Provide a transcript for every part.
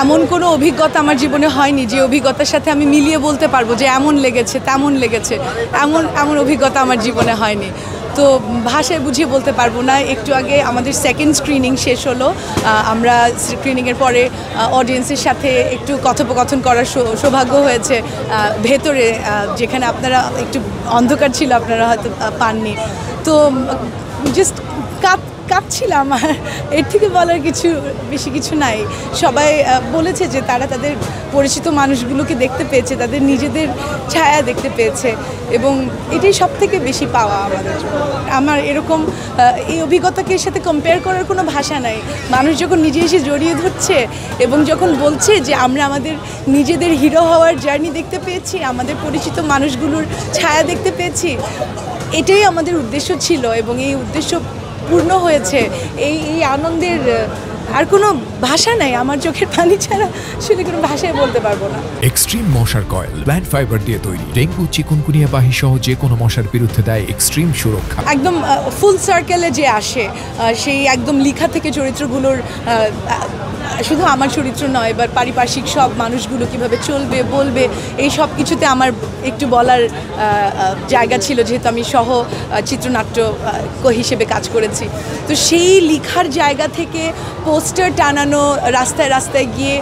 এমন কোনো অভিজ্ঞতা আমার জীবনে হয়নি যে অভিজ্ঞতার সাথে আমি মিলিয়ে বলতে পারবো যে এমন লেগেছে তেমন লেগেছে, এমন অভিজ্ঞতা আমার জীবনে হয়নি। তো ভাষায় বুঝিয়ে বলতে পারবো না। একটু আগে আমাদের সেকেন্ড স্ক্রিনিং শেষ হলো, আমরা স্ক্রিনিংয়ের পরে অডিয়েন্সের সাথে একটু কথোপকথন করার সৌভাগ্য হয়েছে ভেতরে, যেখানে আপনারা একটু অন্ধকার ছিল, আপনারা হয়তো পাননি। তো জাস্ট কাঁপছিলাম, এর থেকে বলার বেশি কিছু নাই। সবাই বলেছে যে তারা তাদের পরিচিত মানুষগুলোকে দেখতে পেয়েছে, তাদের নিজেদের ছায়া দেখতে পেয়েছে, এবং এটাই সব থেকে বেশি পাওয়া আমাদের জন্য। আমার এরকম এই অভিজ্ঞতাকে এর সাথে কম্পেয়ার করার কোনো ভাষা নাই। মানুষ যখন নিজে এসে জড়িয়ে ধরছে এবং যখন বলছে যে আমরা আমাদের নিজেদের হিরো হওয়ার জার্নি দেখতে পেয়েছি, আমাদের পরিচিত মানুষগুলোর ছায়া দেখতে পেয়েছি, এটাই আমাদের উদ্দেশ্য ছিল, এবং এই উদ্দেশ্য পূর্ণ হয়েছে। এই আনন্দের আর কোনো ভাষা নাই, আমার চোখের পানি ছাড়া শুধু কোনো ভাষায় বলতে পারবো না। এক্সট্রিম মশার কয়েল প্ল্যান্ট ফাইবার দিয়ে তৈরি, ডেঙ্গু চিকুনগুনিয়া বাহি সহ যে কোনো মশার বিরুদ্ধে দেয় এক্সট্রিম সুরক্ষা। একদম ফুল সার্কেলে যে আসে, সেই একদম লেখা থেকে চরিত্রগুলোর, শুধু আমার চরিত্র নয়, বা পারিপার্শ্বিক সব মানুষগুলো কিভাবে চলবে বলবে, এই সব কিছুতে আমার একটু বলার জায়গা ছিল, যেহেতু আমি সহ চিত্রনাট্য হিসেবে কাজ করেছি। তো সেই লেখার জায়গা থেকে পোস্টার টানানো, রাস্তায় রাস্তায় গিয়ে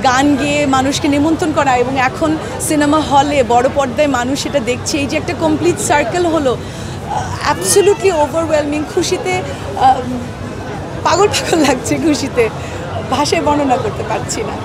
গান গেয়ে মানুষকে নিমন্ত্রণ করা, এবং এখন সিনেমা হলে বড় পর্দায় মানুষ এটা দেখছে, এই যে একটা কমপ্লিট সার্কেল হলো, অ্যাবসলিউটলি ওভারওয়েলমিং। খুশিতে পাগল লাগছে, খুশিতে ভাষায় বর্ণনা করতে পারছি না।